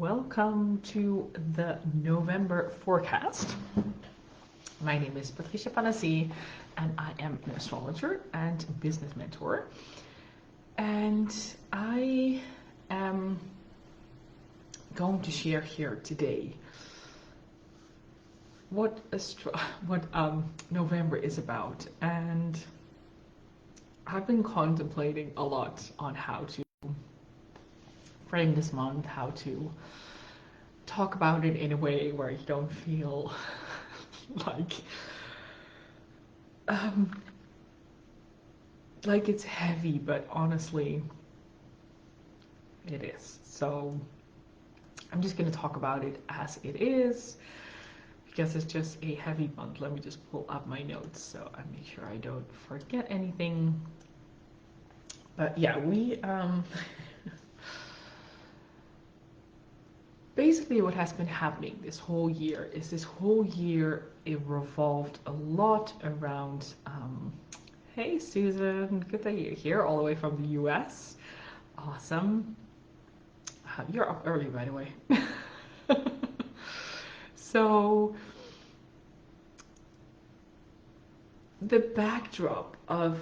welcome to the November forecast. My name is Patricia Panassi and I am an astrologer and business mentor. And I am going to share here today what November is about. And I've been contemplating a lot on how to frame this month, how to talk about it in a way where you don't feel like it's heavy, but honestly it is. So I'm just going to talk about it as it is because it's just a heavy month. Let me just pull up my notes so I make sure I don't forget anything. But yeah, we basically what has been happening this whole year is it revolved a lot around hey Susan, good that you're here all the way from the US. Awesome. You're up early, by the way. So the backdrop of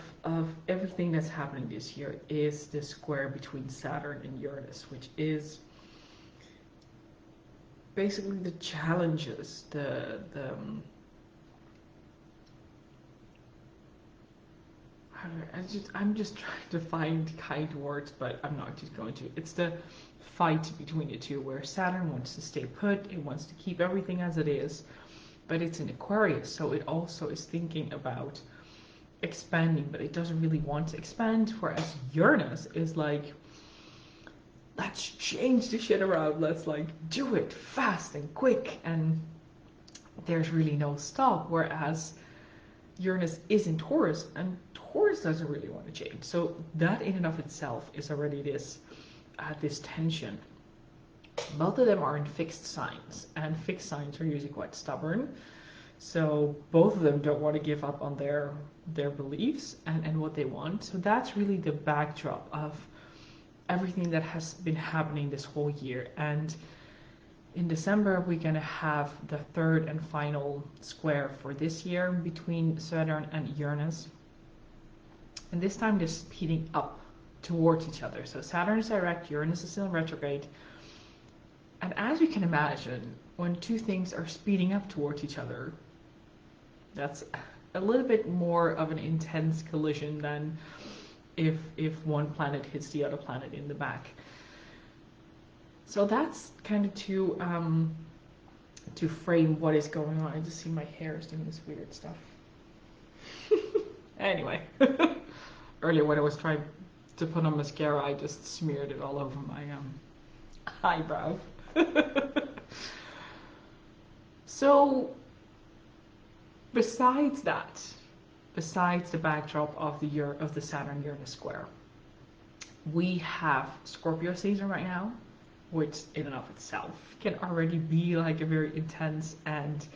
everything that's happening this year is the square between Saturn and Uranus, which is basically the challenges, I'm just trying to find kind words, but I'm not just going to. It's the fight between the two, where Saturn wants to stay put, it wants to keep everything as it is, but it's in Aquarius, so it also is thinking about expanding, but it doesn't really want to expand, whereas Uranus is like, let's change the shit around, let's like do it fast and quick, and there's really no stop. Whereas Uranus is in Taurus, and Taurus doesn't really want to change. So that in and of itself is already this tension. Both of them are in fixed signs, and fixed signs are usually quite stubborn. So both of them don't want to give up on their beliefs and what they want. So that's really the backdrop of everything that has been happening this whole year. And in December we're going to have the third and final square for this year between Saturn and Uranus, and this time they're speeding up towards each other. So Saturn is direct, Uranus is still in retrograde, and as you can imagine, when two things are speeding up towards each other, that's a little bit more of an intense collision than if one planet hits the other planet in the back. So that's kind of to frame what is going on. I just see my hair is doing this weird stuff. Anyway, earlier when I was trying to put on mascara, I just smeared it all over my eyebrow. So besides the backdrop of the Saturn-Uranus square, we have Scorpio season right now, which in and of itself can already be like a very intense and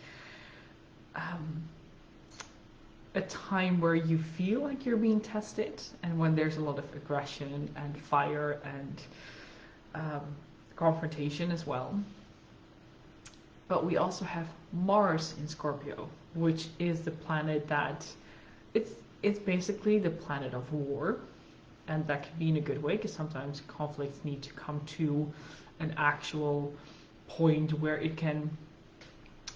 a time where you feel like you're being tested, and when there's a lot of aggression and fire and confrontation as well. But we also have Mars in Scorpio, which is the planet that it's basically the planet of war, and that can be in a good way because sometimes conflicts need to come to an actual point where it can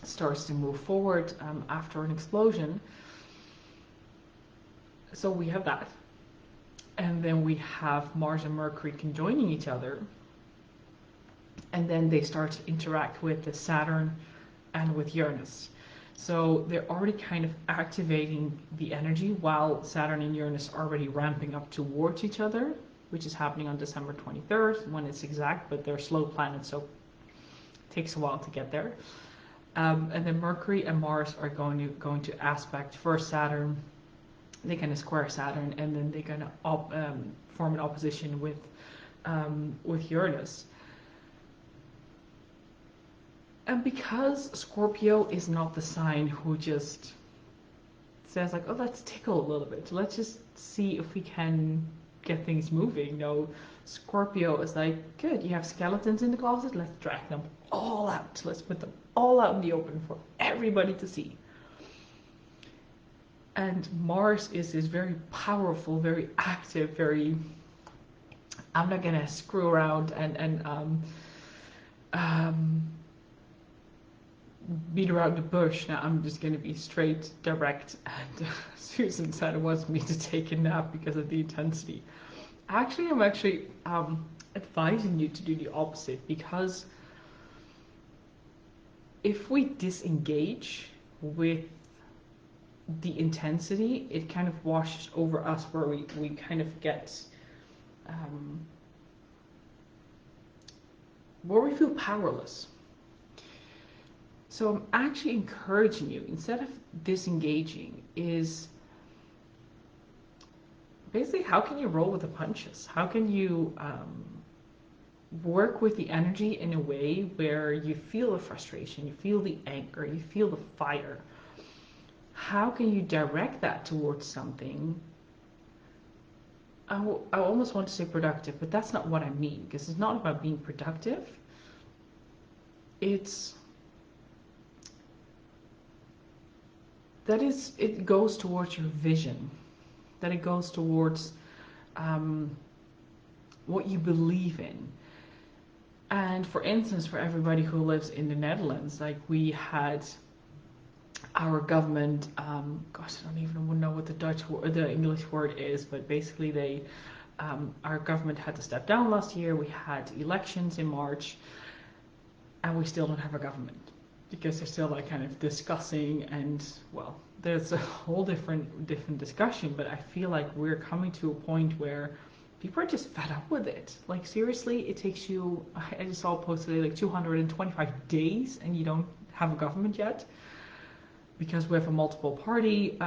starts to move forward after an explosion. So we have that, and then we have Mars and Mercury conjoining each other, and then they start to interact with the Saturn and with Uranus. So they're already kind of activating the energy while Saturn and Uranus are already ramping up towards each other, which is happening on December 23rd when it's exact, but they're slow planets, so it takes a while to get there. And then Mercury and Mars are going to aspect first Saturn. They're going to square Saturn, and then they're going to form an opposition with Uranus. And because Scorpio is not the sign who just says like, oh, let's tickle a little bit, let's just see if we can get things moving. No, Scorpio is like, good, you have skeletons in the closet, let's drag them all out. Let's put them all out in the open for everybody to see. And Mars is this very powerful, very active, very, I'm not gonna screw around and beat around the bush. Now I'm just gonna be straight, direct, and Susan said it wants me to take a nap because of the intensity. Actually, I'm advising you to do the opposite, because if we disengage with the intensity, it kind of washes over us, where we kind of get where we feel powerless. So I'm actually encouraging you, instead of disengaging, is basically, how can you roll with the punches? How can you work with the energy in a way where you feel the frustration, you feel the anger, you feel the fire? How can you direct that towards something? I almost want to say productive, but that's not what I mean, because it's not about being productive. It goes towards your vision, that it goes towards what you believe in. And for instance, for everybody who lives in the Netherlands, like, we had our government, gosh, I don't even know what the English word is, but basically our government had to step down last year. We had elections in March, and we still don't have a government, because they're still like kind of discussing, and well, there's a whole different discussion. But I feel like we're coming to a point where people are just fed up with it. Like, seriously, it takes you, I just saw a post today, like 225 days and you don't have a government yet, because we have a multiple party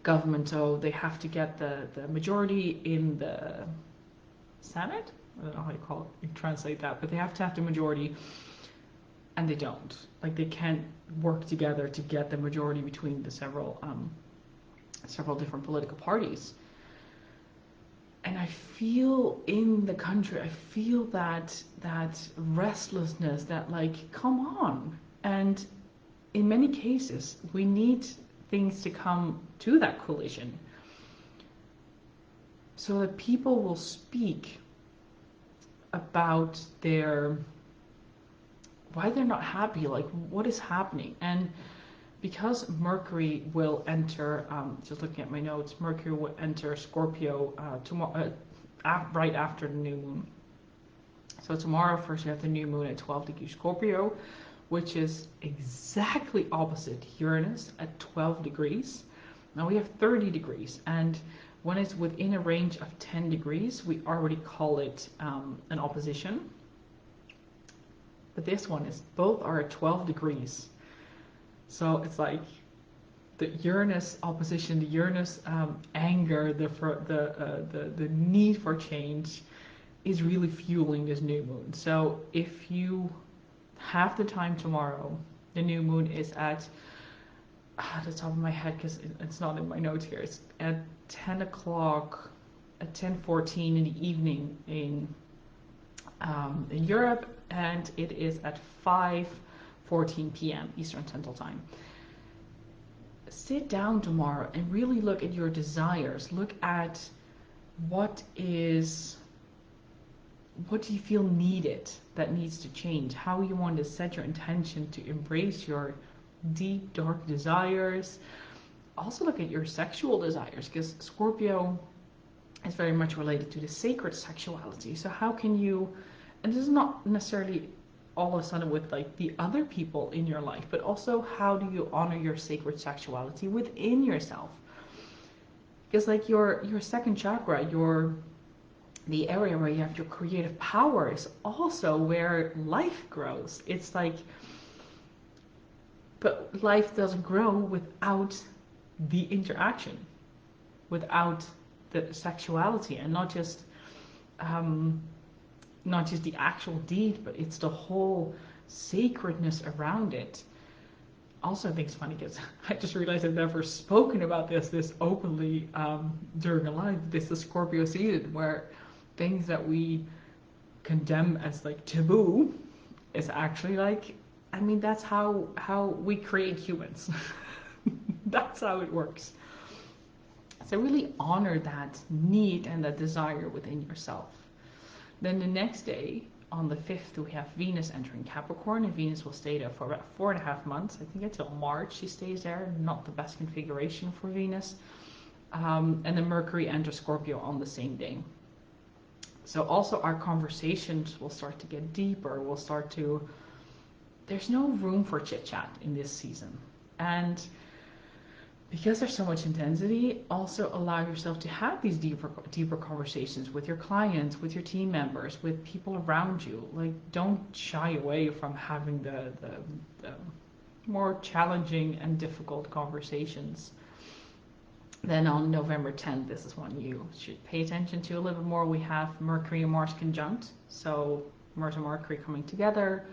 government, so they have to get the majority in the Senate. I don't know how you translate that, but they have to have the majority, and they don't. Like, they can't work together to get the majority between the several different political parties. And I feel in the country, I feel that restlessness, that, like, come on. And in many cases, we need things to come to that collision, so that people will speak about why they're not happy, like what is happening. And because Mercury will enter, just looking at my notes, Mercury will enter Scorpio tomorrow, right after the new moon. So tomorrow, first you have the new moon at 12 degrees Scorpio, which is exactly opposite Uranus at 12 degrees. Now we have 30 degrees, and when it's within a range of 10 degrees, we already call it an opposition. But this one is, both are at 12 degrees. So it's like the Uranus opposition, the Uranus anger, the need for change is really fueling this new moon. So if you have the time tomorrow, the new moon is at the top of my head, because it's not in my notes here, it's at 10 o'clock, at 10:14 in the evening in Europe, and it is at 5:14 p.m. Eastern Central Time. Sit down tomorrow and really look at your desires. Look at what do you feel needed, that needs to change, how you want to set your intention to embrace your deep, dark desires. Also look at your sexual desires, because Scorpio is very much related to the sacred sexuality. So how can you, and this is not necessarily all of a sudden with like the other people in your life, but also how do you honor your sacred sexuality within yourself? Because like your second chakra, the area where you have your creative power, is also where life grows. It's like, but life doesn't grow without the interaction, without the sexuality, and not just the actual deed, but it's the whole sacredness around it. Also, I think it's funny because I just realized I've never spoken about this openly during a live. This is Scorpio season, where things that we condemn as like taboo is actually like, I mean, that's how we create humans. That's how it works. So really honor that need and that desire within yourself. Then the next day, on the 5th, we have Venus entering Capricorn, and Venus will stay there for about 4.5 months. I think until March she stays there. Not the best configuration for Venus. And then Mercury enters Scorpio on the same day. So also our conversations will start to get deeper. We'll start to... There's no room for chit-chat in this season. And because there's so much intensity, also allow yourself to have these deeper conversations with your clients, with your team members, with people around you. Like, don't shy away from having the more challenging and difficult conversations. Then on November 10th, this is one you should pay attention to a little bit more. We have Mercury and Mars conjunct. So Mars and Mercury coming together.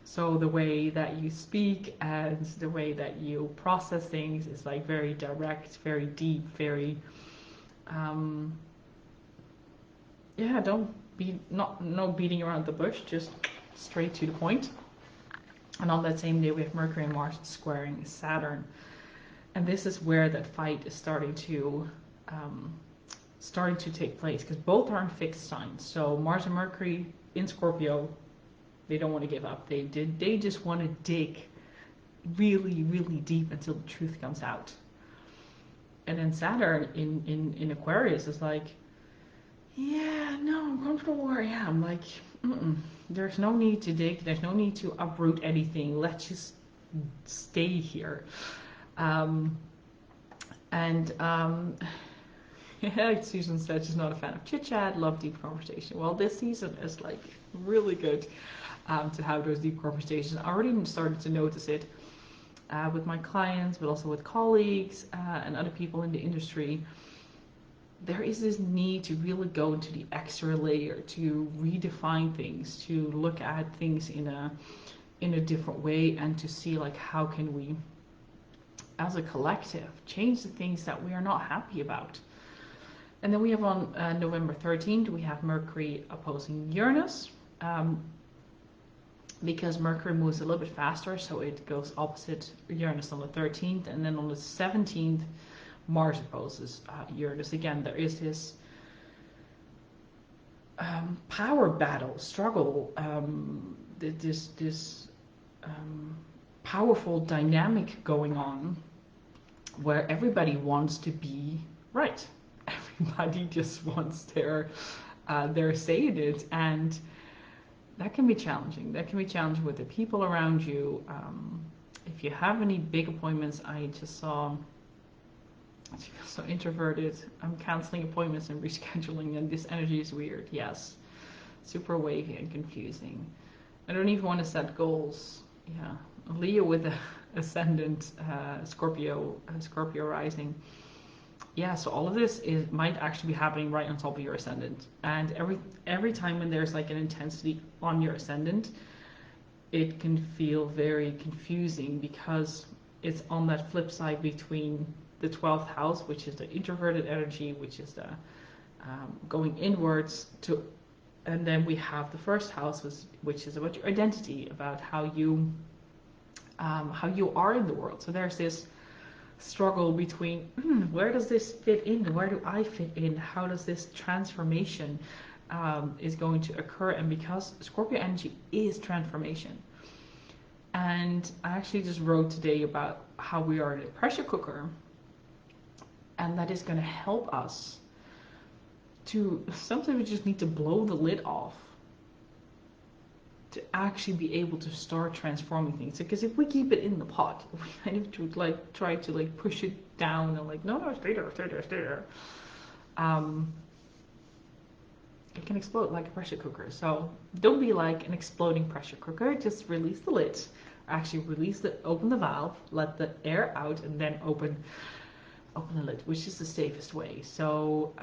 So the way that you speak and the way that you process things is like very direct, very deep, very, don't be, no beating around the bush, just straight to the point. And on that same day, we have Mercury and Mars squaring Saturn. And this is where that fight is starting to take place, because both are in fixed signs. So Mars and Mercury in Scorpio, they don't want to give up. They just want to dig really, really deep until the truth comes out. And then Saturn in Aquarius is like, yeah, no, I'm comfortable where I am. Like, there's no need to dig. There's no need to uproot anything. Let's just stay here. Yeah, Susan said she's not a fan of chit chat, love deep conversation. Well, this season is like really good to have those deep conversations. I already started to notice it with my clients, but also with colleagues and other people in the industry. There is this need to really go into the extra layer, to redefine things, to look at things in a different way, and to see like how can we, as a collective, change the things that we are not happy about. And then we have on November 13th, we have Mercury opposing Uranus. Because Mercury moves a little bit faster, so it goes opposite Uranus on the 13th, and then on the 17th, Mars opposes Uranus. Again, there is this power battle, struggle, this powerful dynamic going on, where everybody wants to be right. Everybody just wants their say in it, and that can be challenging. That can be challenging with the people around you. If you have any big appointments, I just saw, I feel so introverted. I'm canceling appointments and rescheduling, and this energy is weird. Yes, super wavy and confusing. I don't even want to set goals. Yeah, Leo with the ascendant, Scorpio rising. Yeah, so all of this might actually be happening right on top of your ascendant. And every time when there's like an intensity on your ascendant, it can feel very confusing because it's on that flip side between the 12th house, which is the introverted energy, which is the going inwards to, and then we have the first house, which is about your identity, about how you are in the world. So there's this struggle between where does this fit in, where do I fit in, how does this transformation is going to occur. And because Scorpio energy is transformation, and I actually just wrote today about how we are in a pressure cooker, and that is going to help us to, sometimes we just need to blow the lid off to actually be able to start transforming things. Because if we keep it in the pot, if we kind of to like try to like push it down and like no, stay there, it can explode like a pressure cooker. So don't be like an exploding pressure cooker. Just release the lid, actually open the valve, let the air out, and then open the lid, which is the safest way. So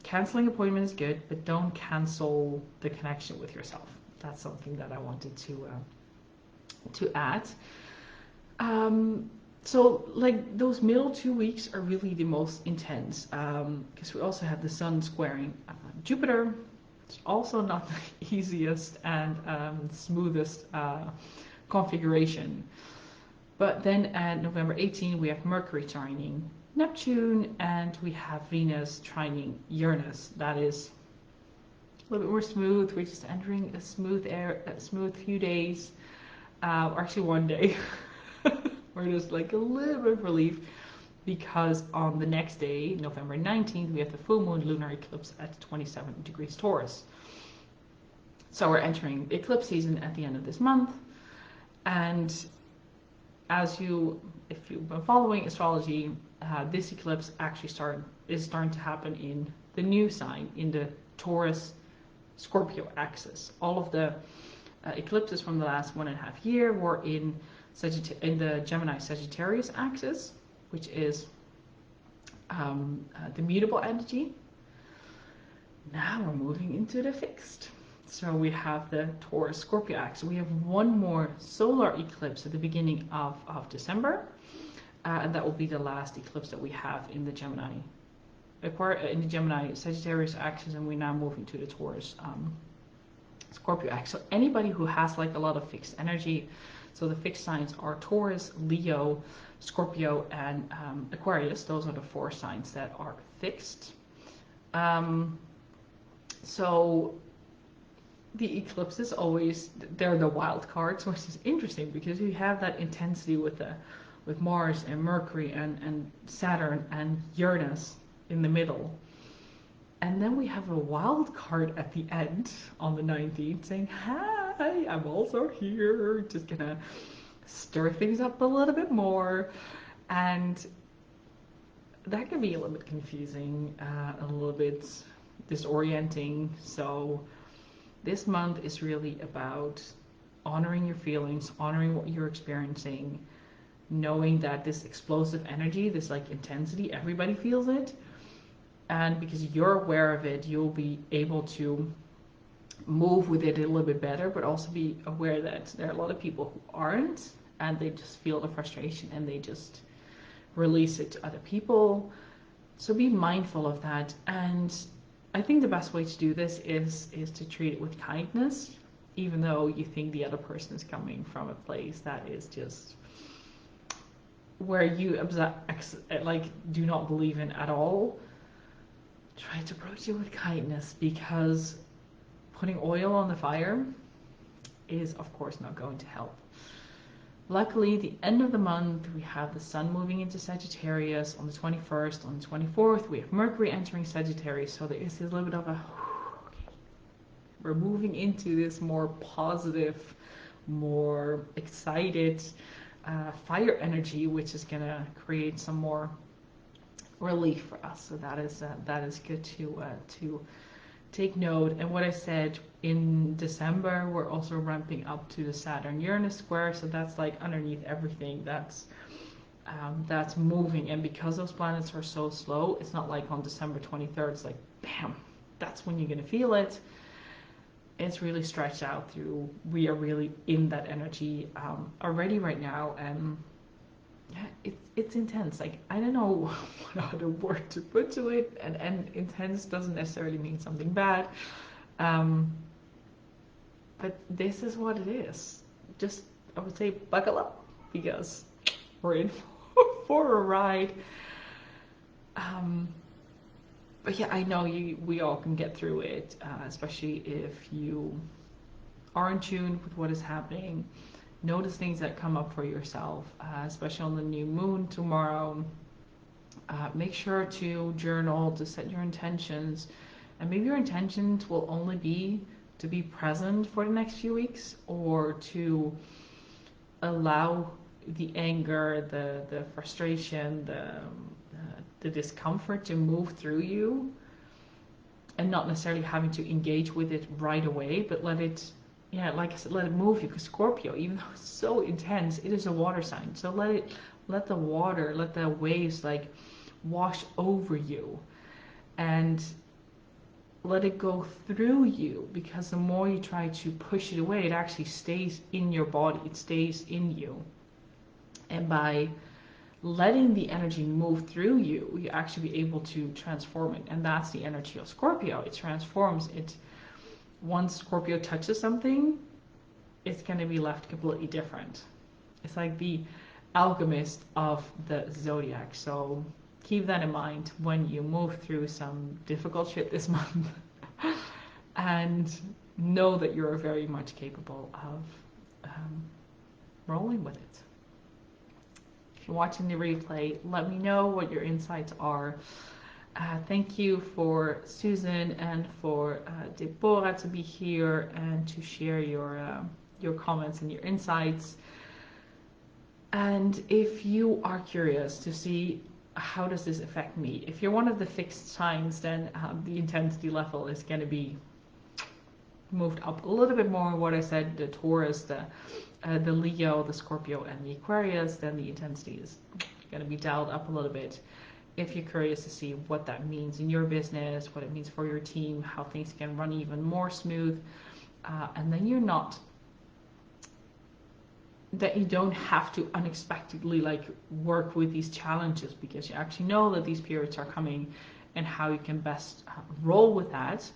canceling appointment is good, but don't cancel the connection with yourself. That's something that I wanted to to add. So like those middle 2 weeks are really the most intense, because we also have the sun squaring Jupiter. It's also not the easiest and smoothest configuration. But then at November 18, we have Mercury trining Neptune, and we have Venus trining Uranus. That is a little bit more smooth. We're just entering a smooth few days, or actually one day. We're just like a little bit of relief, because on the next day, November 19th, we have the full moon lunar eclipse at 27 degrees Taurus. So we're entering eclipse season at the end of this month, and if you've been following astrology, this eclipse actually is starting to happen in the new sign, in the Taurus Scorpio axis. All of the eclipses from the last 1.5 years were in the Gemini Sagittarius axis, which is the mutable energy. Now we're moving into the fixed. So we have the Taurus Scorpio axis. We have one more solar eclipse at the beginning of December, and that will be the last eclipse that we have in the Gemini Sagittarius axis, and we're now moving to the Taurus Scorpio axis. So anybody who has like a lot of fixed energy, so the fixed signs are Taurus, Leo, Scorpio, and Aquarius. Those are the 4 signs that are fixed. So the eclipses they're the wild cards, which is interesting because you have that intensity with Mars and Mercury and Saturn and Uranus in the middle. And then we have a wild card at the end on the 19th saying, hi, I'm also here, just gonna stir things up a little bit more. And that can be a little bit confusing, a little bit disorienting. So this month is really about honoring your feelings, honoring what you're experiencing, knowing that this explosive energy, this like intensity, everybody feels it. And because you're aware of it, you'll be able to move with it a little bit better, but also be aware that there are a lot of people who aren't, and they just feel the frustration and they just release it to other people. So be mindful of that. And I think the best way to do this is to treat it with kindness, even though you think the other person is coming from a place that is just where you do not believe in at all. Try to approach it with kindness, because putting oil on the fire is of course not going to help. Luckily, the end of the month, we have the sun moving into Sagittarius on the 21st. On the 24th, we have Mercury entering Sagittarius. So there is a little bit of okay, we're moving into this more positive, more excited fire energy, which is going to create some more relief for us. So that is good to take note. And what I said, in December, we're also ramping up to the Saturn Uranus square. So that's like underneath everything that's moving. And because those planets are so slow, it's not like on December 23rd, it's like, bam, that's when you're going to feel it. It's really stretched out through, we are really in that energy already right now. And yeah, it's intense. Like, I don't know what other word to put to it. And intense doesn't necessarily mean something bad. But this is what it is. Just, I would say, buckle up, because we're in for a ride. But yeah, I know we all can get through it, especially if you are in tune with what is happening. Notice things that come up for yourself, especially on the new moon tomorrow. Make sure to journal, to set your intentions. And maybe your intentions will only be to be present for the next few weeks, or to allow the anger, the frustration, the discomfort to move through you, and not necessarily having to engage with it right away, but let it, like I said, let it move you. Because Scorpio, even though it's so intense, it is a water sign. So let the water, let the waves like wash over you. And let it go through you, because the more you try to push it away, it actually stays in your body, it stays in you. And by letting the energy move through you, you actually be able to transform it. And that's the energy of Scorpio. It transforms it. Once Scorpio touches something, it's going to be left completely different. It's like the alchemist of the zodiac. So keep that in mind when you move through some difficult shit this month. And know that you're very much capable of rolling with it. If you're watching the replay, let me know what your insights are. Thank you for Susan and for Deborah to be here and to share your comments and your insights. And if you are curious to see how does this affect me, if you're one of the fixed signs, then the intensity level is going to be moved up a little bit more. What I said, the Taurus, the Leo, the Scorpio, and the Aquarius, then the intensity is going to be dialed up a little bit. If you're curious to see what that means in your business, what it means for your team, how things can run even more smooth, and then you're not, that you don't have to unexpectedly like work with these challenges, because you actually know that these periods are coming and how you can best roll with that.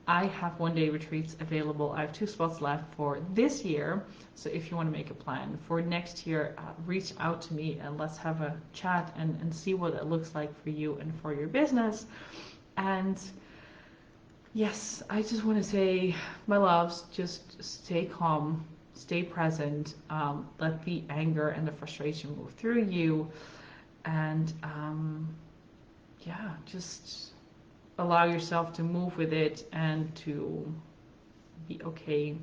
I have one-day retreats available. I have 2 spots left for this year. So if you want to make a plan for next year, reach out to me and let's have a chat and see what it looks like for you and for your business. And yes, I just want to say, my loves, just stay calm, stay present, let the anger and the frustration move through you, and yeah, just allow yourself to move with it and to be okay.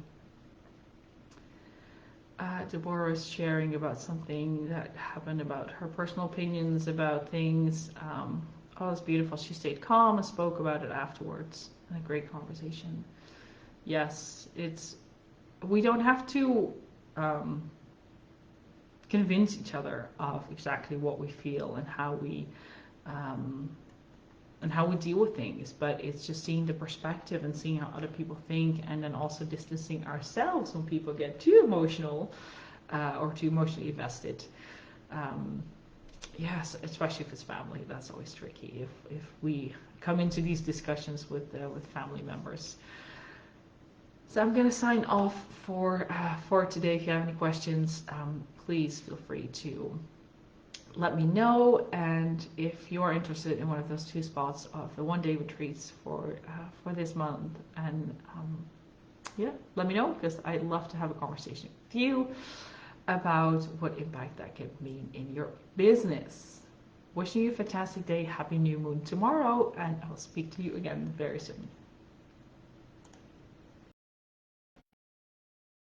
Deborah is sharing about something that happened, about her personal opinions about things. Oh, it's beautiful. She stayed calm and spoke about it afterwards. And a great conversation. Yes, we don't have to convince each other of exactly what we feel and how we deal with things, but it's just seeing the perspective and seeing how other people think, and then also distancing ourselves when people get too emotional or too emotionally invested. Yes, especially if it's family, that's always tricky. If we come into these discussions with family members. So I'm going to sign off for today. If you have any questions, please feel free to let me know. And if you are interested in one of those 2 spots of the one-day retreats for this month, and yeah, let me know, because I'd love to have a conversation with you about what impact that could mean in your business. Wishing you a fantastic day. Happy new moon tomorrow, and I will speak to you again very soon.